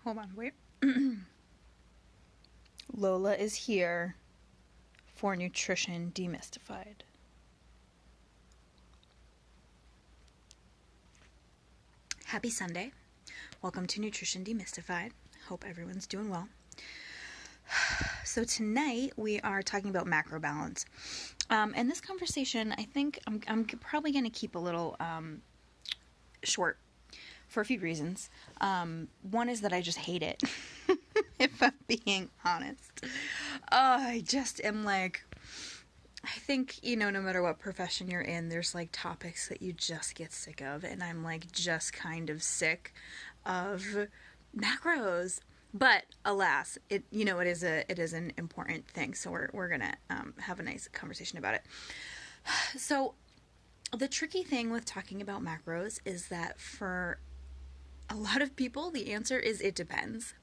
Hold on, wait. Lola is here for Nutrition Demystified. Happy Sunday. Welcome to Nutrition Demystified. Hope everyone's doing well. So tonight we are talking about macro balance. And this conversation, I think I'm probably going to keep a little short for a few reasons. One is that I just hate it, if I'm being honest. I just am like, I think, no matter what profession you're in, there's like topics that you just get sick of. And I'm like just kind of sick of macros. But alas, it is an important thing. So we're going to have a nice conversation about it. So the tricky thing with talking about macros is that for a lot of people, the answer is it depends.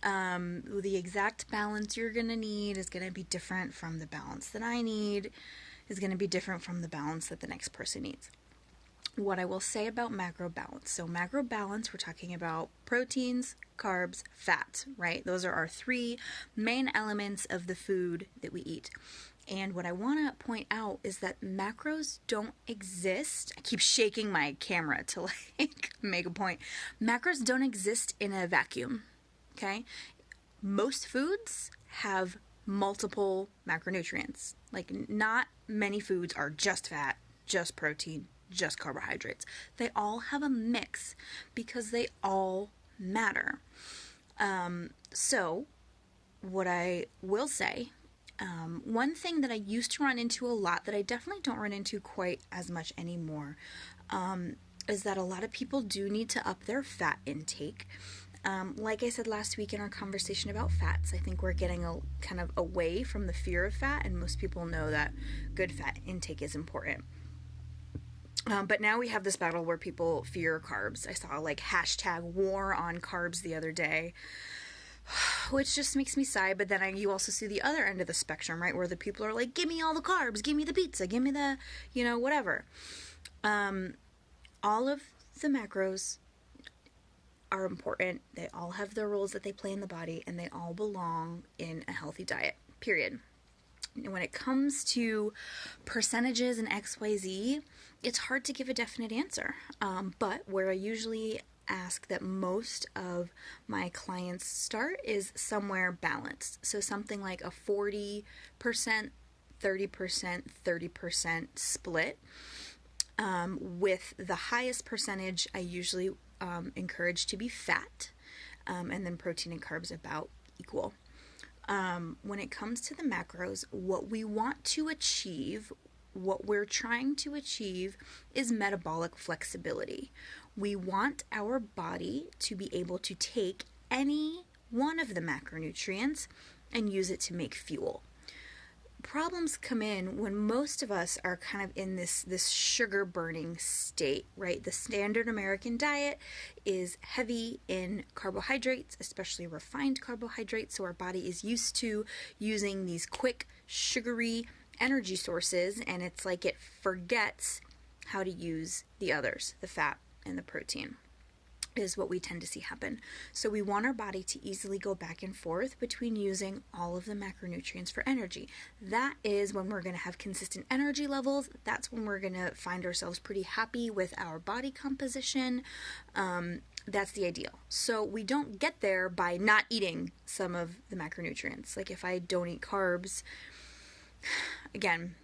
The exact balance you're going to need is going to be different from the balance that I need, is going to be different from the balance that the next person needs. What I will say about macro balance. So macro balance, we're talking about proteins, carbs, fat, right? Those are our three main elements of the food that we eat. And what I want to point out is that macros don't exist. I keep shaking my camera to make a point. Macros don't exist in a vacuum, okay? Most foods have multiple macronutrients. Like not many foods are just fat, just protein, just carbohydrates. They all have a mix because they all matter. So what I will say, one thing that I used to run into a lot that I definitely don't run into quite as much anymore, is that a lot of people do need to up their fat intake. Like I said last week in our conversation about fats, I think we're getting kind of away from the fear of fat, and most people know that good fat intake is important. But now we have this battle where people fear carbs. I saw #war on carbs the other day, which just makes me sigh. But then you also see the other end of the spectrum, right? Where the people are like, give me all the carbs, give me the pizza, give me the, whatever. All of the macros are important. They all have their roles that they play in the body, and they all belong in a healthy diet, period. When it comes to percentages and XYZ, it's hard to give a definite answer. But where I usually ask that most of my clients start is somewhere balanced. So something like a 40%, 30%, 30% split. With the highest percentage, I usually encourage to be fat, and then protein and carbs about equal. When it comes to the macros, what we want to achieve, what we're trying to achieve is metabolic flexibility. We want our body to be able to take any one of the macronutrients and use it to make fuel. Problems come in when most of us are kind of in this sugar burning state, right? The standard American diet is heavy in carbohydrates, especially refined carbohydrates. So our body is used to using these quick, sugary energy sources, and it's like it forgets how to use the others, the fat and the protein. Is what we tend to see happen. So we want our body to easily go back and forth between using all of the macronutrients for energy. That is when we're going to have consistent energy levels. That's when we're going to find ourselves pretty happy with our body composition. That's the ideal. So we don't get there by not eating some of the macronutrients. Like if I don't eat carbs, again,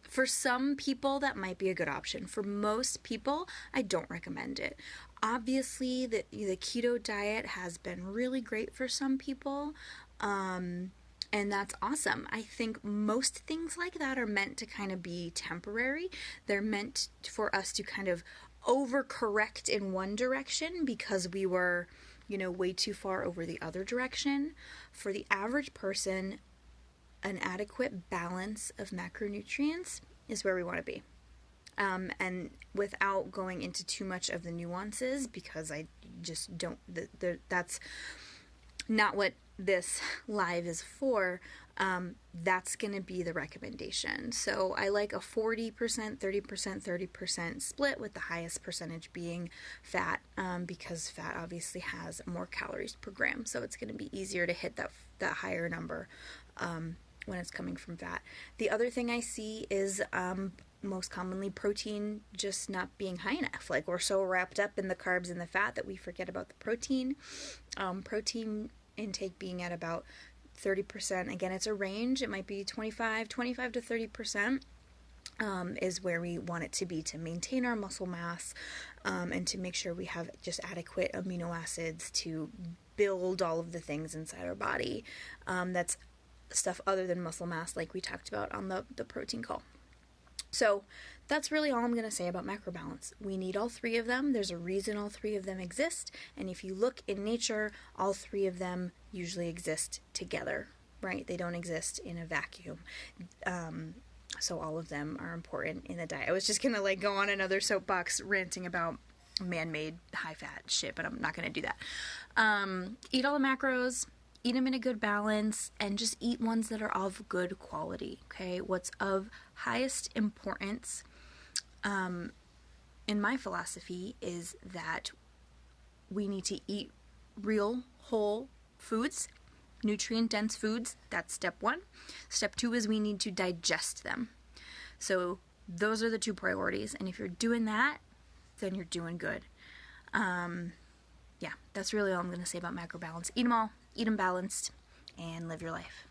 for some people, that might be a good option. For most people, I don't recommend it. Obviously, the keto diet has been really great for some people, and that's awesome. I think most things like that are meant to kind of be temporary. They're meant for us to kind of overcorrect in one direction because we were, way too far over the other direction. For the average person, an adequate balance of macronutrients is where we want to be. And without going into too much of the nuances, because I just don't, that's not what this live is for. that's going to be the recommendation. So I like a 40%, 30%, 30% split, with the highest percentage being fat, because fat obviously has more calories per gram. So it's going to be easier to hit that higher number when it's coming from fat. The other thing I see is most commonly protein just not being high enough. Like, we're so wrapped up in the carbs and the fat that we forget about the protein. Protein intake being at about 30%. Again, it's a range. It might be 25 to 30%, is where we want it to be to maintain our muscle mass, and to make sure we have just adequate amino acids to build all of the things inside our body. That's stuff other than muscle mass, like we talked about on the protein call. So that's really all I'm going to say about macrobalance. We need all three of them. There's a reason all three of them exist. And if you look in nature, all three of them usually exist together, right? They don't exist in a vacuum. So all of them are important in the diet. I was just going to go on another soapbox ranting about man-made high-fat shit, but I'm not going to do that. Eat all the macros. Eat them in a good balance, and just eat ones that are of good quality, okay? What's of highest importance in my philosophy is that we need to eat real, whole foods, nutrient-dense foods. That's step one. Step two is we need to digest them. So those are the two priorities, and if you're doing that, then you're doing good. Yeah, that's really all I'm going to say about macrobalance. Eat them all. Eat them balanced, and live your life.